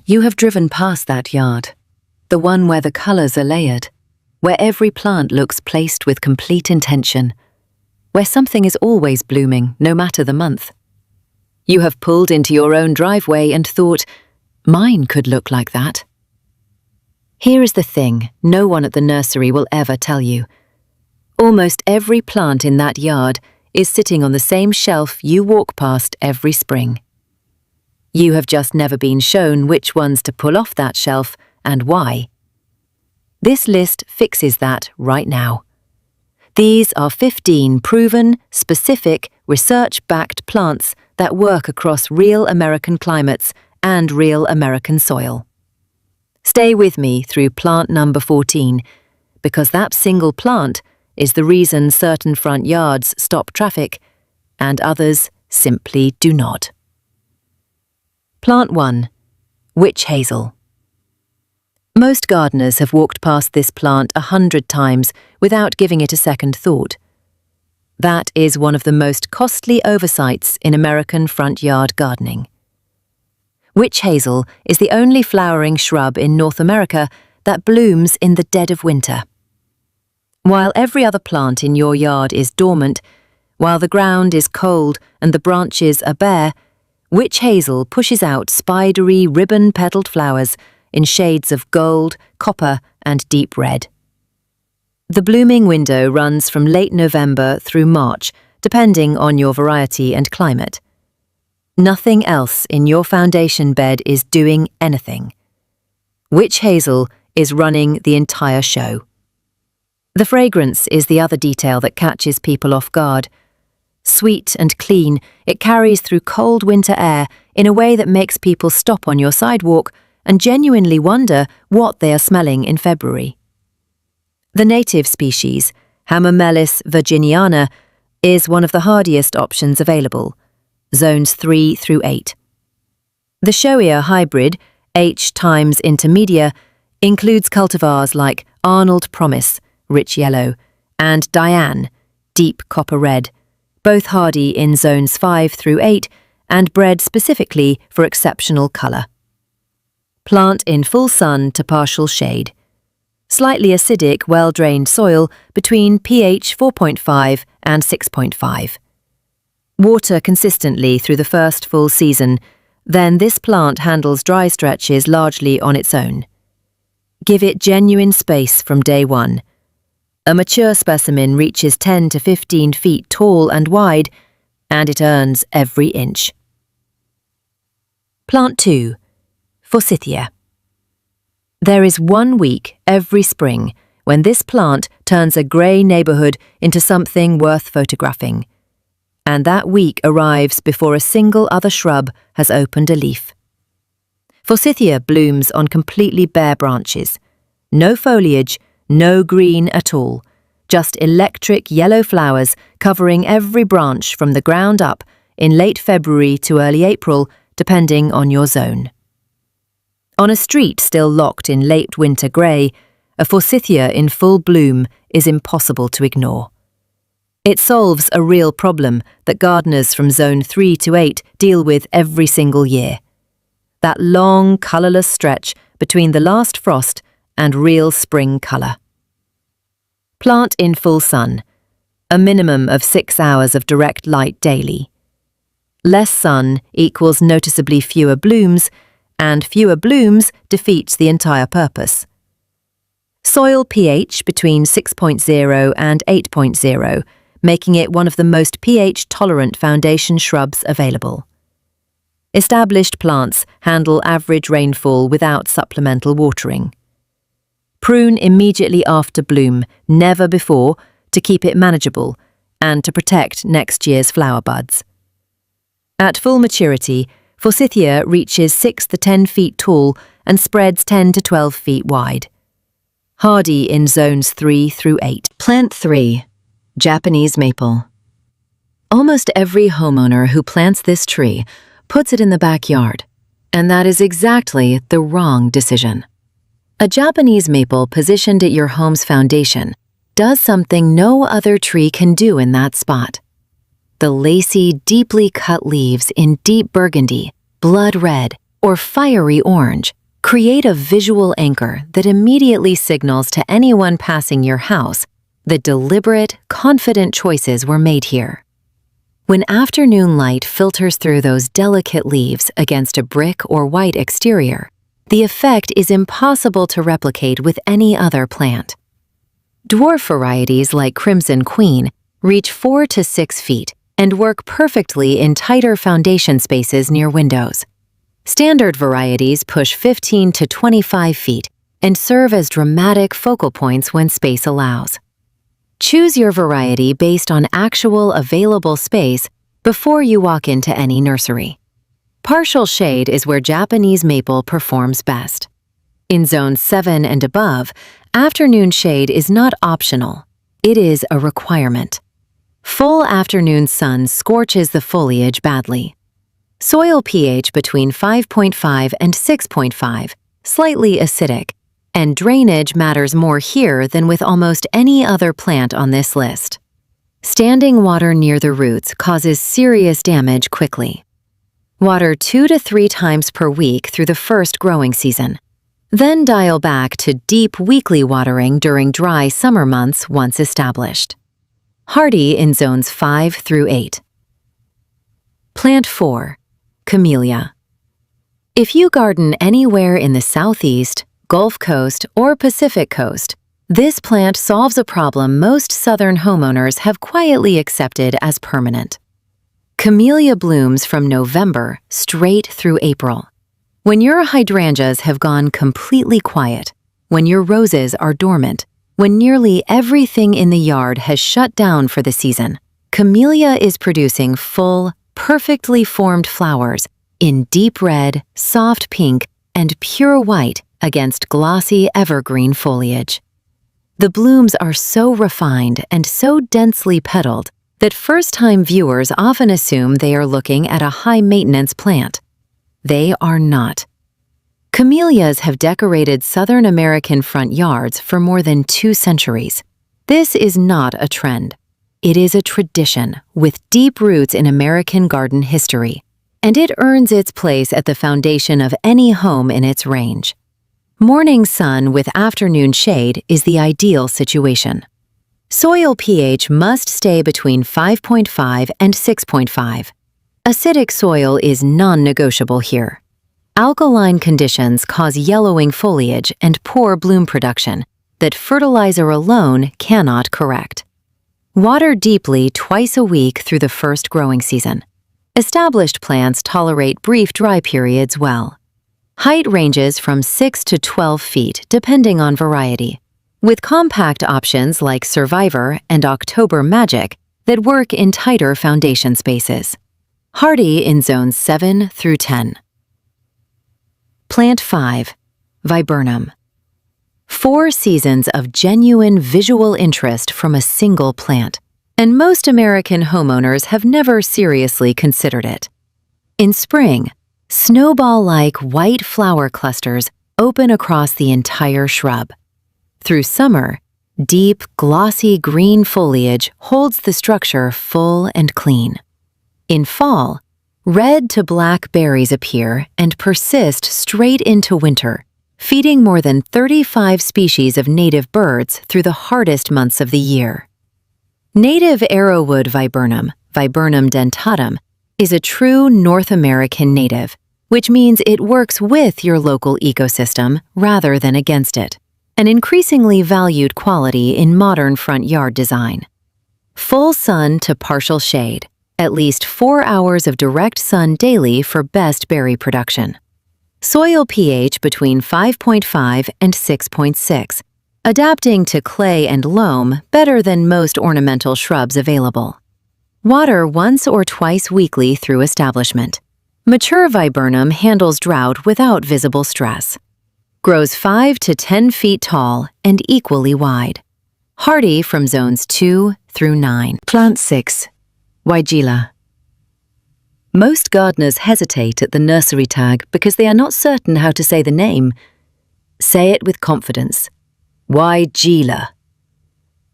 You have driven past that yard, the one where the colors are layered, where every plant looks placed with complete intention, where something is always blooming, no matter the month. You have pulled into your own driveway and thought, mine could look like that. Here is the thing no one at the nursery will ever tell you. Almost every plant in that yard is sitting on the same shelf you walk past every spring. You have just never been shown which ones to pull off that shelf and why. This list fixes that right now. These are 15 proven, specific, research-backed plants that work across real American climates and real American soil. Stay with me through plant number 14, because that single plant is the reason certain front yards stop traffic and others simply do not. Plant 1. Witch Hazel. Most gardeners have walked past this plant 100 times without giving it a second thought. That is one of the most costly oversights in American front yard gardening. Witch hazel is the only flowering shrub in North America that blooms in the dead of winter. While every other plant in your yard is dormant, while the ground is cold and the branches are bare, witch hazel pushes out spidery, ribbon-petaled flowers in shades of gold, copper, and deep red. The blooming window runs from late November through March, depending on your variety and climate. Nothing else in your foundation bed is doing anything. Witch hazel is running the entire show. The fragrance is the other detail that catches people off guard. Sweet and clean, it carries through cold winter air in a way that makes people stop on your sidewalk and genuinely wonder what they are smelling in February. The native species, Hamamelis virginiana, is one of the hardiest options available, zones 3 through 8. The showier hybrid, H times intermedia, includes cultivars like Arnold Promise, rich yellow, and Diane, deep copper red, both hardy in zones 5 through 8 and bred specifically for exceptional colour. Plant in full sun to partial shade. Slightly acidic, well-drained soil between pH 4.5 and 6.5. Water consistently through the first full season, then this plant handles dry stretches largely on its own. Give it genuine space from day one. A mature specimen reaches 10 to 15 feet tall and wide, and it earns every inch. Plant 2. Forsythia. There is 1 week every spring when this plant turns a grey neighbourhood into something worth photographing. And that week arrives before a single other shrub has opened a leaf. Forsythia blooms on completely bare branches. No foliage, no green at all, just electric yellow flowers covering every branch from the ground up in late February to early April, depending on your zone. On a street still locked in late winter grey, a forsythia in full bloom is impossible to ignore. It solves a real problem that gardeners from zone 3 to 8 deal with every single year. That long, colourless stretch between the last frost and real spring colour. Plant in full sun, a minimum of 6 hours of direct light daily. Less sun equals noticeably fewer blooms, and fewer blooms defeats the entire purpose. Soil pH between 6.0 and 8.0, making it one of the most pH-tolerant foundation shrubs available. Established plants handle average rainfall without supplemental watering. Prune immediately after bloom, never before, to keep it manageable and to protect next year's flower buds. At full maturity, Forsythia reaches 6 to 10 feet tall and spreads 10 to 12 feet wide. Hardy in zones 3 through 8. Plant 3. Japanese maple. Almost every homeowner who plants this tree puts it in the backyard, and that is exactly the wrong decision. A Japanese maple positioned at your home's foundation does something no other tree can do in that spot. The lacy, deeply cut leaves in deep burgundy, blood red, or fiery orange create a visual anchor that immediately signals to anyone passing your house that deliberate, confident choices were made here. When afternoon light filters through those delicate leaves against a brick or white exterior, the effect is impossible to replicate with any other plant. Dwarf varieties like Crimson Queen reach 4 to 6 feet and work perfectly in tighter foundation spaces near windows. Standard varieties push 15 to 25 feet and serve as dramatic focal points when space allows. Choose your variety based on actual available space before you walk into any nursery. Partial shade is where Japanese maple performs best. In zones 7 and above, afternoon shade is not optional, it is a requirement. Full afternoon sun scorches the foliage badly. Soil pH between 5.5 and 6.5, slightly acidic, and drainage matters more here than with almost any other plant on this list. Standing water near the roots causes serious damage quickly. Water 2 to 3 times per week through the first growing season. Then dial back to deep weekly watering during dry summer months once established. Hardy in zones 5 through 8. Plant 4. Camellia. If you garden anywhere in the Southeast, Gulf Coast, or Pacific Coast, this plant solves a problem most southern homeowners have quietly accepted as permanent. Camellia blooms from November straight through April. When your hydrangeas have gone completely quiet, when your roses are dormant, when nearly everything in the yard has shut down for the season, Camellia is producing full, perfectly formed flowers in deep red, soft pink, and pure white against glossy evergreen foliage. The blooms are so refined and so densely petaled that first-time viewers often assume they are looking at a high-maintenance plant. They are not. Camellias have decorated Southern American front yards for more than 2 centuries. This is not a trend. It is a tradition with deep roots in American garden history, and it earns its place at the foundation of any home in its range. Morning sun with afternoon shade is the ideal situation. Soil pH must stay between 5.5 and 6.5. Acidic soil is non-negotiable here. Alkaline conditions cause yellowing foliage and poor bloom production that fertilizer alone cannot correct. Water deeply twice a week through the first growing season. Established plants tolerate brief dry periods well. Height ranges from 6 to 12 feet depending on variety, with compact options like Survivor and October Magic that work in tighter foundation spaces. Hardy in zones 7 through 10. Plant 5. Viburnum. 4 seasons of genuine visual interest from a single plant, and most American homeowners have never seriously considered it. In spring, snowball-like white flower clusters open across the entire shrub. Through summer, deep, glossy green foliage holds the structure full and clean. In fall, red to black berries appear and persist straight into winter, feeding more than 35 species of native birds through the hardest months of the year. Native arrowwood viburnum, Viburnum dentatum, is a true North American native, which means it works with your local ecosystem rather than against it, an increasingly valued quality in modern front yard design. Full sun to partial shade, at least 4 hours of direct sun daily for best berry production. Soil pH between 5.5 and 6.6, adapting to clay and loam better than most ornamental shrubs available. Water once or twice weekly through establishment. Mature viburnum handles drought without visible stress. Grows 5 to 10 feet tall and equally wide. Hardy from zones 2 through 9. Plant 6. Weigela. Most gardeners hesitate at the nursery tag because they are not certain how to say the name. Say it with confidence. Weigela.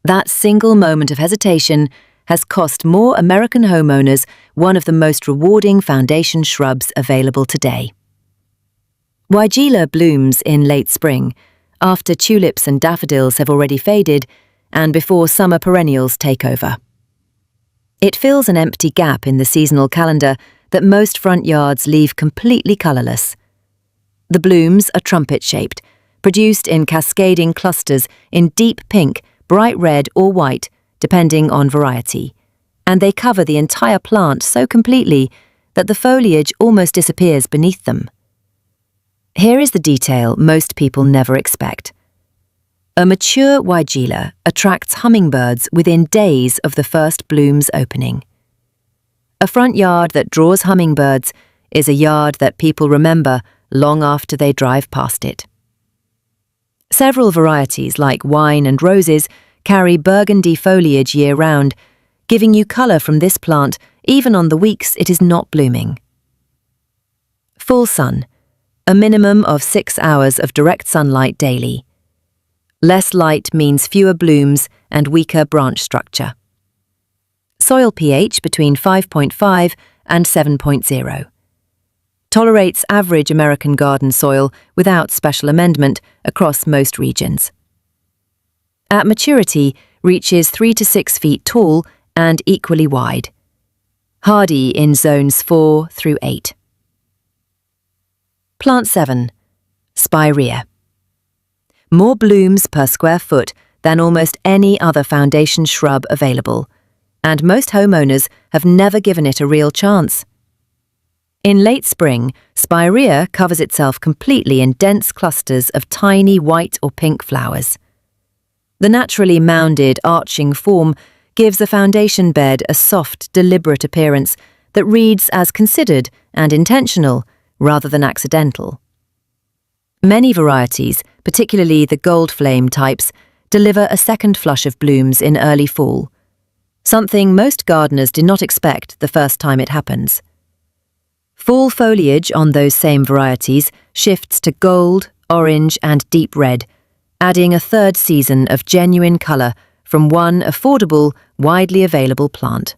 That single moment of hesitation has cost more American homeowners one of the most rewarding foundation shrubs available today. Weigela blooms in late spring, after tulips and daffodils have already faded and before summer perennials take over. It fills an empty gap in the seasonal calendar that most front yards leave completely colourless. The blooms are trumpet-shaped, produced in cascading clusters in deep pink, bright red or white, depending on variety, and they cover the entire plant so completely that the foliage almost disappears beneath them. Here is the detail most people never expect. A mature Weigela attracts hummingbirds within days of the first bloom's opening. A front yard that draws hummingbirds is a yard that people remember long after they drive past it. Several varieties like wine and roses carry burgundy foliage year-round, giving you colour from this plant even on the weeks it is not blooming. Full sun, a minimum of 6 hours of direct sunlight daily. Less light means fewer blooms and weaker branch structure. Soil pH between 5.5 and 7.0. Tolerates average American garden soil without special amendment across most regions. At maturity, reaches 3 to 6 feet tall and equally wide. Hardy in zones 4 through 8. Plant 7. Spirea. More blooms per square foot than almost any other foundation shrub available, and most homeowners have never given it a real chance. In late spring, Spirea covers itself completely in dense clusters of tiny white or pink flowers. The naturally mounded, arching form gives the foundation bed a soft, deliberate appearance that reads as considered and intentional rather than accidental. Many varieties, particularly the gold flame types, deliver a second flush of blooms in early fall, something most gardeners do not expect the first time it happens. Fall foliage on those same varieties shifts to gold, orange and deep red, adding a third season of genuine colour from one affordable, widely available plant.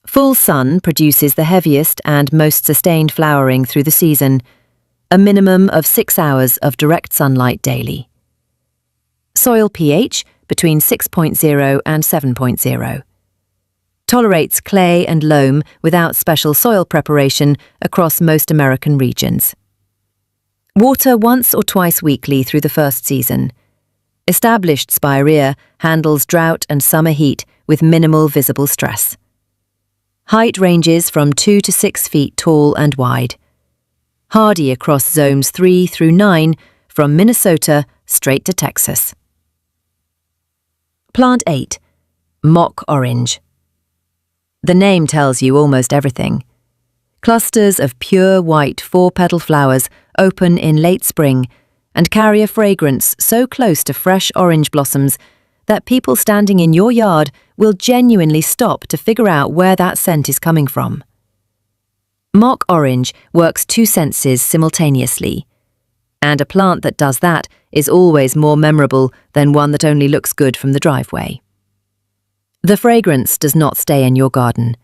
Full sun produces the heaviest and most sustained flowering through the season, a minimum of 6 hours of direct sunlight daily. Soil pH between 6.0 and 7.0. Tolerates clay and loam without special soil preparation across most American regions. Water once or twice weekly through the first season. Established Spirea handles drought and summer heat with minimal visible stress. Height ranges from 2 to 6 feet tall and wide. Hardy across zones 3 through 9, from Minnesota straight to Texas. Plant 8. Mock orange. The name tells you almost everything. Clusters of pure white 4-petal flowers open in late spring and carry a fragrance so close to fresh orange blossoms that people standing in your yard will genuinely stop to figure out where that scent is coming from. Mock orange works 2 senses simultaneously, and a plant that does that is always more memorable than one that only looks good from the driveway. The fragrance does not stay in your garden.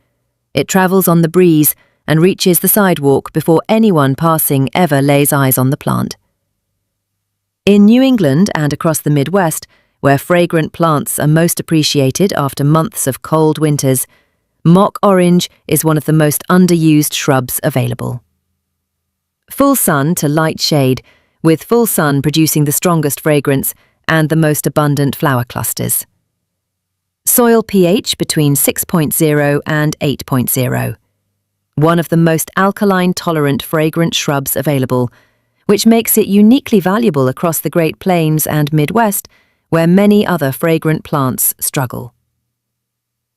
It travels on the breeze and reaches the sidewalk before anyone passing ever lays eyes on the plant. In New England and across the Midwest, where fragrant plants are most appreciated after months of cold winters, mock orange is one of the most underused shrubs available. Full sun to light shade, with full sun producing the strongest fragrance and the most abundant flower clusters. Soil pH between 6.0 and 8.0. One of the most alkaline-tolerant fragrant shrubs available, which makes it uniquely valuable across the Great Plains and Midwest, where many other fragrant plants struggle.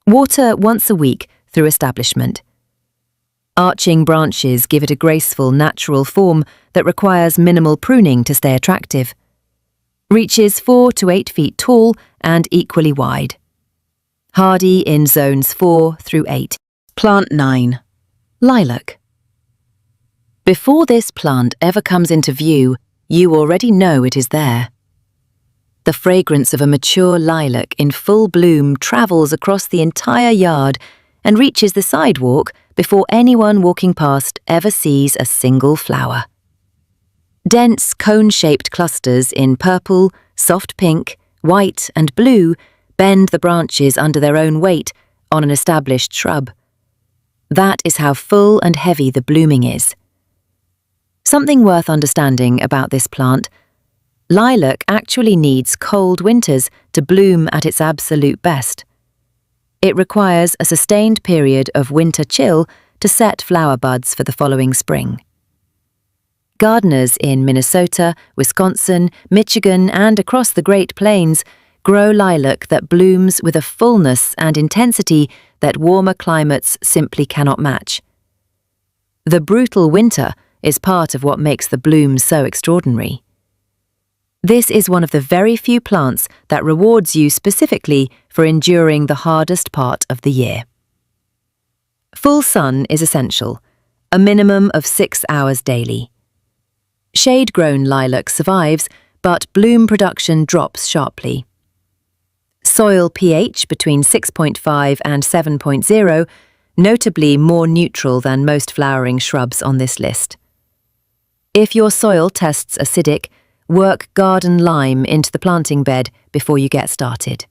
Water once a week through establishment. Arching branches give it a graceful, natural form that requires minimal pruning to stay attractive. Reaches 4 to 8 feet tall and equally wide. Hardy in zones 4 through 8. Plant 9. Lilac. Before this plant ever comes into view, you already know it is there. The fragrance of a mature lilac in full bloom travels across the entire yard and reaches the sidewalk before anyone walking past ever sees a single flower. Dense cone-shaped clusters in purple, soft pink, white and blue bend the branches under their own weight on an established shrub. That is how full and heavy the blooming is. Something worth understanding about this plant: lilac actually needs cold winters to bloom at its absolute best. It requires a sustained period of winter chill to set flower buds for the following spring. Gardeners in Minnesota, Wisconsin, Michigan, and across the Great Plains grow lilac that blooms with a fullness and intensity that warmer climates simply cannot match. The brutal winter is part of what makes the bloom so extraordinary. This is one of the very few plants that rewards you specifically for enduring the hardest part of the year. Full sun is essential, a minimum of 6 hours daily. Shade-grown lilac survives, but bloom production drops sharply. Soil pH between 6.5 and 7.0, notably more neutral than most flowering shrubs on this list. If your soil tests acidic, work garden lime into the planting bed before you get started.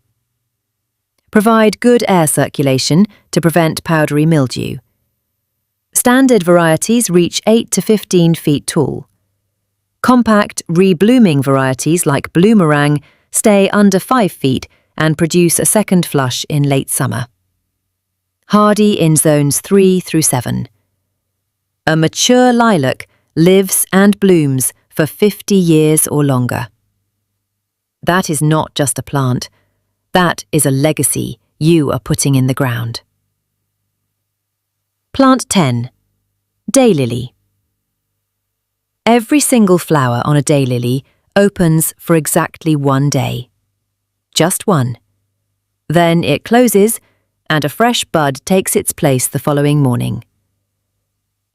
Provide good air circulation to prevent powdery mildew. Standard varieties reach 8 to 15 feet tall. Compact, reblooming varieties like Bloomerang stay under 5 feet and produce a second flush in late summer. Hardy in zones 3 through 7. A mature lilac lives and blooms for 50 years or longer. That is not just a plant. That is a legacy you are putting in the ground. Plant 10. Daylily. Every single flower on a daylily opens for exactly 1 day. Just one. Then it closes, and a fresh bud takes its place the following morning.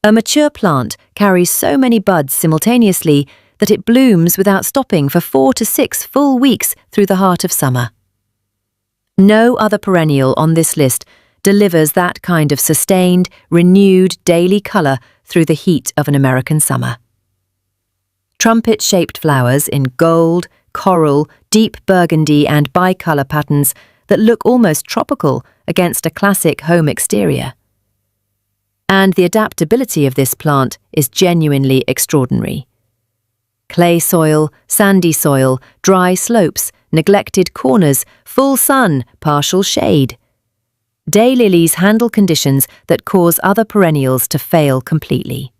A mature plant carries so many buds simultaneously that it blooms without stopping for 4 to 6 full weeks through the heart of summer. No other perennial on this list delivers that kind of sustained, renewed daily colour through the heat of an American summer. Trumpet-shaped flowers in gold, coral, deep burgundy and bicolour patterns that look almost tropical against a classic home exterior. And the adaptability of this plant is genuinely extraordinary. Clay soil, sandy soil, dry slopes, neglected corners, full sun, partial shade. Daylilies handle conditions that cause other perennials to fail completely.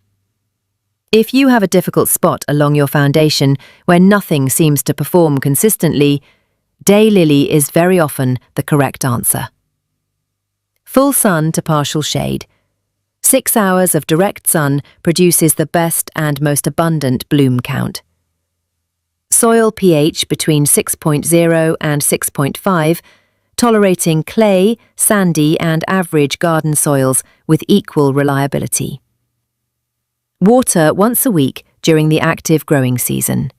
If you have a difficult spot along your foundation where nothing seems to perform consistently, daylily is very often the correct answer. Full sun to partial shade. 6 hours of direct sun produces the best and most abundant bloom count. Soil pH between 6.0 and 6.5, tolerating clay, sandy and average garden soils with equal reliability. Water once a week during the active growing season.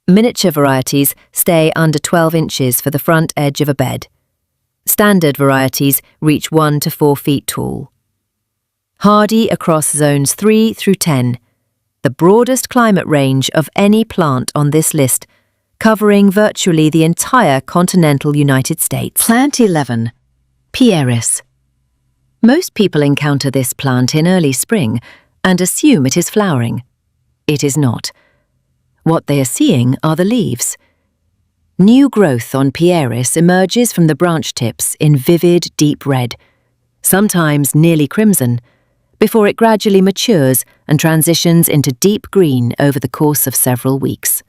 Miniature varieties stay under 12 inches for the front edge of a bed. Standard varieties reach 1 to 4 feet tall. Hardy across zones 3 through 10, the broadest climate range of any plant on this list, covering virtually the entire continental United States. Plant 11. Pieris. Most people encounter this plant in early spring and assume it is flowering. It is not. What they are seeing are the leaves. New growth on Pieris emerges from the branch tips in vivid deep red, sometimes nearly crimson, before it gradually matures and transitions into deep green over the course of several weeks.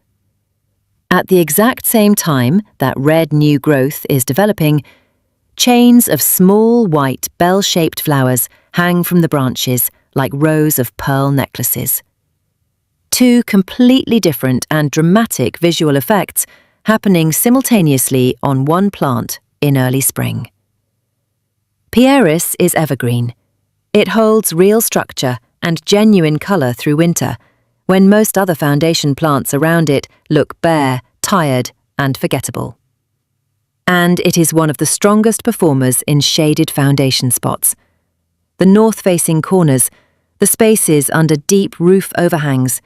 At the exact same time that red new growth is developing, chains of small white bell-shaped flowers hang from the branches like rows of pearl necklaces. Two completely different and dramatic visual effects happening simultaneously on one plant in early spring. Pieris is evergreen. It holds real structure and genuine colour through winter, when most other foundation plants around it look bare, tired, and forgettable. And it is one of the strongest performers in shaded foundation spots. The north-facing corners, the spaces under deep roof overhangs,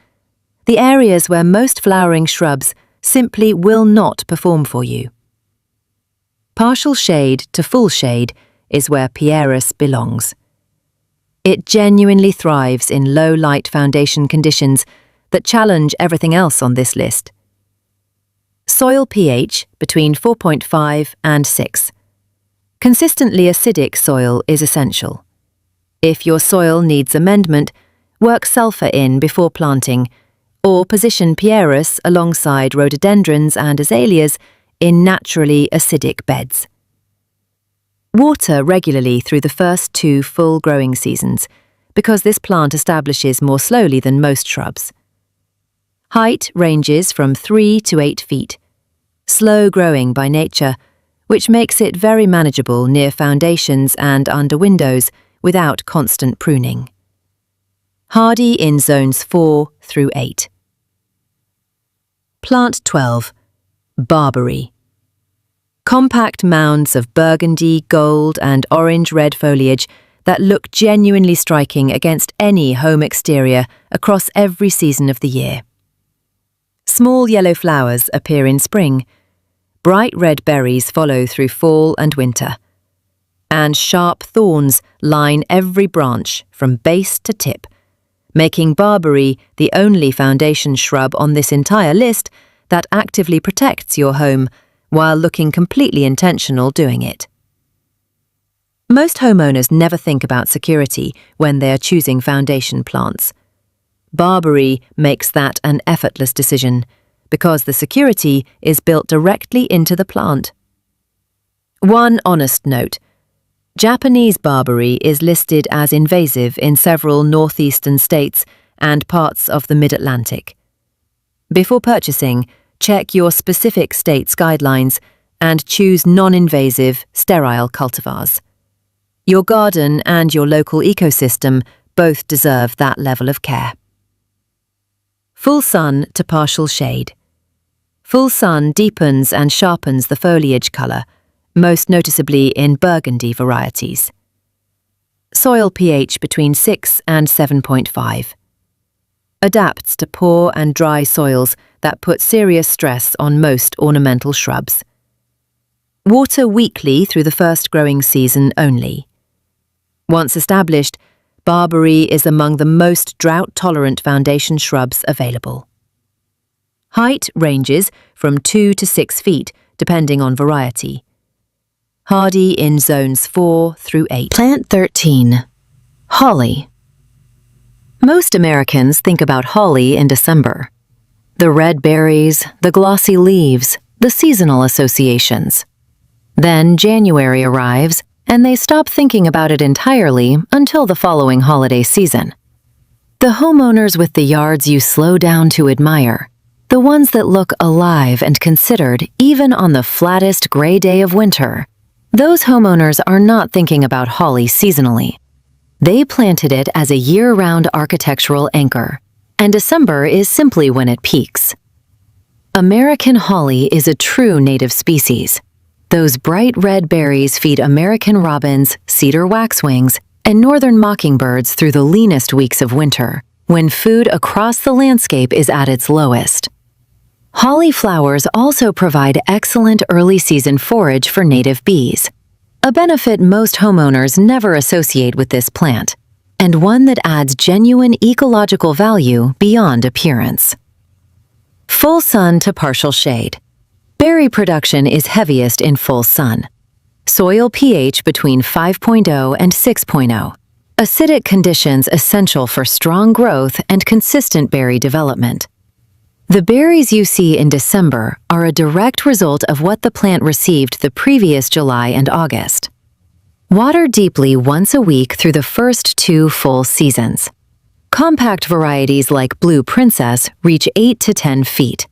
the areas where most flowering shrubs simply will not perform for you. Partial shade to full shade is where Pieris belongs. It genuinely thrives in low-light foundation conditions that challenge everything else on this list. Soil pH between 4.5 and 6. Consistently acidic soil is essential. If your soil needs amendment, work sulfur in before planting, or position Pieris alongside rhododendrons and azaleas in naturally acidic beds. Water regularly through the first 2 full growing seasons, because this plant establishes more slowly than most shrubs. Height ranges from 3 to 8 feet, slow growing by nature, which makes it very manageable near foundations and under windows without constant pruning. Hardy in zones 4 through 8. Plant 12. Barberry. Compact mounds of burgundy, gold and orange-red foliage that look genuinely striking against any home exterior across every season of the year. Small yellow flowers appear in spring, bright red berries follow through fall and winter, and sharp thorns line every branch from base to tip, making Barberry the only foundation shrub on this entire list that actively protects your home while looking completely intentional doing it. Most homeowners never think about security when they are choosing foundation plants. Barberry makes that an effortless decision because the security is built directly into the plant. One honest note: Japanese barberry is listed as invasive in several northeastern states and parts of the mid-Atlantic. Before purchasing, check your specific state's guidelines and choose non-invasive, sterile cultivars. Your garden and your local ecosystem both deserve that level of care. Full sun to partial shade. Full sun deepens and sharpens the foliage color, most noticeably in burgundy varieties. Soil pH between 6 and 7.5. Adapts to poor and dry soils that put serious stress on most ornamental shrubs. Water weekly through the first growing season only. Once established, Barberry is among the most drought-tolerant foundation shrubs available. Height ranges from 2 to 6 feet, depending on variety. Hardy in zones 4 through 8. Plant 13. Holly. Most Americans think about holly in December. The red berries, the glossy leaves, the seasonal associations. Then January arrives, and they stop thinking about it entirely until the following holiday season. The homeowners with the yards you slow down to admire, the ones that look alive and considered even on the flattest gray day of winter, those homeowners are not thinking about holly seasonally. They planted it as a year-round architectural anchor, and December is simply when it peaks. American holly is a true native species. Those bright red berries feed American robins, cedar waxwings, and northern mockingbirds through the leanest weeks of winter, when food across the landscape is at its lowest. Holly flowers also provide excellent early-season forage for native bees, a benefit most homeowners never associate with this plant, and one that adds genuine ecological value beyond appearance. Full sun to partial shade. Berry production is heaviest in full sun. Soil pH between 5.0 and 6.0. Acidic conditions essential for strong growth and consistent berry development. The berries you see in December are a direct result of what the plant received the previous July and August. Water deeply once a week through the first 2 full seasons. Compact varieties like Blue Princess reach 8 to 10 feet.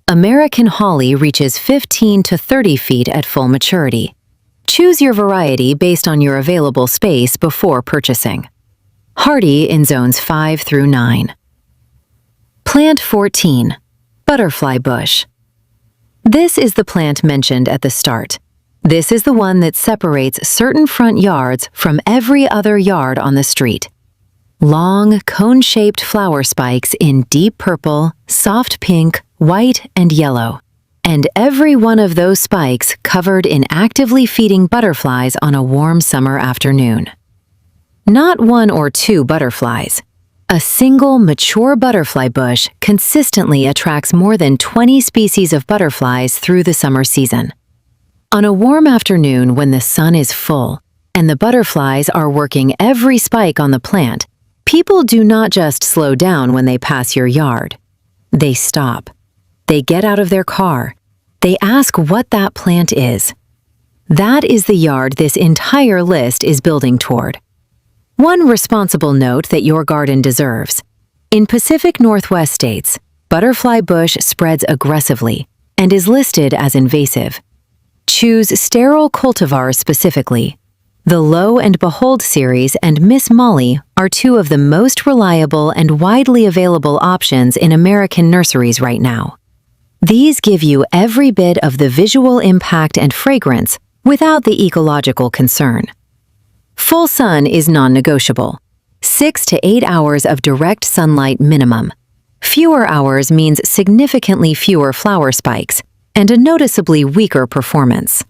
American holly reaches 15 to 30 feet at full maturity. Choose your variety based on your available space before purchasing. Hardy in zones 5 through 9. Plant 14. Butterfly bush. This is the plant mentioned at the start. This is the one that separates certain front yards from every other yard on the street. long, cone-shaped flower spikes in deep purple, soft pink, white, and yellow. And every one of those spikes covered in actively feeding butterflies on a warm summer afternoon. Not one or two butterflies. A single mature butterfly bush consistently attracts more than 20 species of butterflies through the summer season. On a warm afternoon when the sun is full and the butterflies are working every spike on the plant, people do not just slow down when they pass your yard. They stop. They get out of their car. They ask what that plant is. That is the yard this entire list is building toward. One responsible note that your garden deserves. In Pacific Northwest states, butterfly bush spreads aggressively and is listed as invasive. Choose sterile cultivars specifically. The Lo and Behold series and Miss Molly are two of the most reliable and widely available options in American nurseries right now. These give you every bit of the visual impact and fragrance without the ecological concern. Full sun is non-negotiable. 6 to 8 hours of direct sunlight minimum. Fewer hours means significantly fewer flower spikes and a noticeably weaker performance.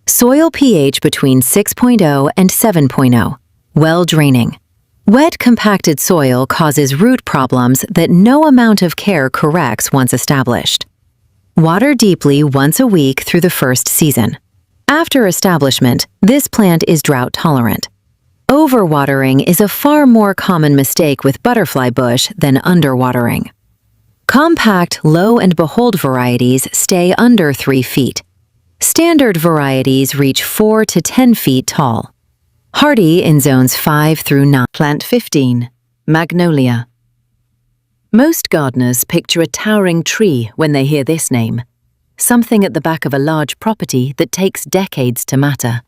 Soil pH between 6.0 and 7.0. Well draining. Wet, compacted soil causes root problems that no amount of care corrects once established. Water deeply once a week through the first season. After establishment, this plant is drought-tolerant. Overwatering is a far more common mistake with butterfly bush than underwatering. Compact Lo and Behold varieties stay under 3 feet. Standard varieties reach 4 to 10 feet tall. Hardy in zones 5 through 9. Plant 15. Magnolia. Most gardeners picture a towering tree when they hear this name, something at the back of a large property that takes decades to matter.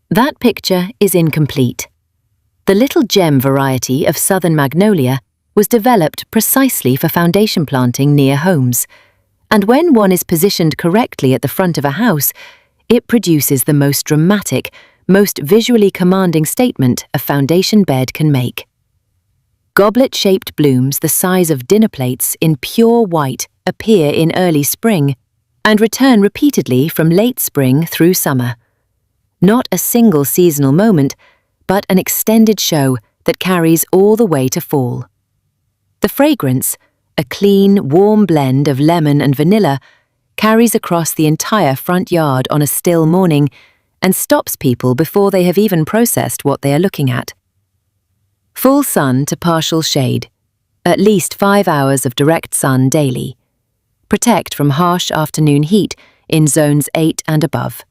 That picture is incomplete. The little gem variety of southern magnolia was developed precisely for foundation planting near homes, and when one is positioned correctly at the front of a house, it produces the most dramatic, most visually commanding statement a foundation bed can make. Goblet-shaped blooms the size of dinner plates in pure white appear in early spring and return repeatedly from late spring through summer. Not a single seasonal moment, but an extended show that carries all the way to fall. The fragrance, a clean, warm blend of lemon and vanilla, carries across the entire front yard on a still morning and stops people before they have even processed what they are looking at. Full sun to partial shade, at least 5 hours of direct sun daily. Protect from harsh afternoon heat in zones 8 and above.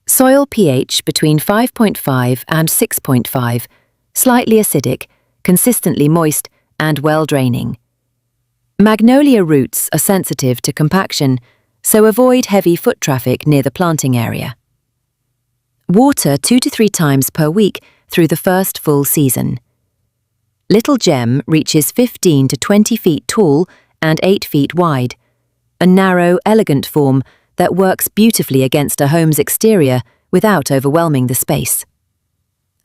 Soil pH between 5.5 and 6.5, slightly acidic, consistently moist, and well draining. Magnolia roots are sensitive to compaction, so avoid heavy foot traffic near the planting area. Water 2 to 3 times per week through the first full season. Little gem reaches 15 to 20 feet tall and 8 feet wide, a narrow, elegant form that works beautifully against a home's exterior without overwhelming the space.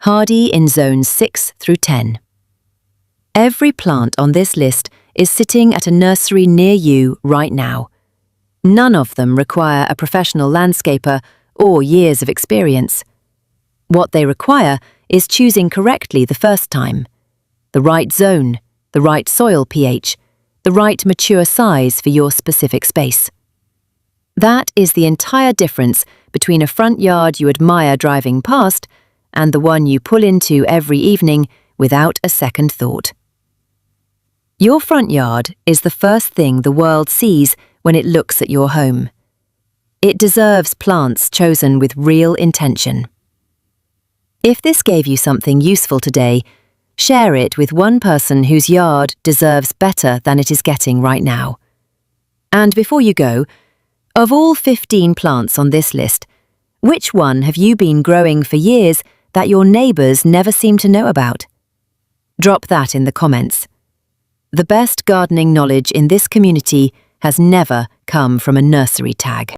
Hardy in zones 6 through 10. Every plant on this list is sitting at a nursery near you right now. None of them require a professional landscaper or years of experience. What they require is choosing correctly the first time. The right zone, the right soil pH, the right mature size for your specific space. That is the entire difference between a front yard you admire driving past and the one you pull into every evening without a second thought. Your front yard is the first thing the world sees when it looks at your home. It deserves plants chosen with real intention. If this gave you something useful today, share it with one person whose yard deserves better than it is getting right now. And before you go, of all 15 plants on this list, which one have you been growing for years that your neighbours never seem to know about? Drop that in the comments. The best gardening knowledge in this community has never come from a nursery tag.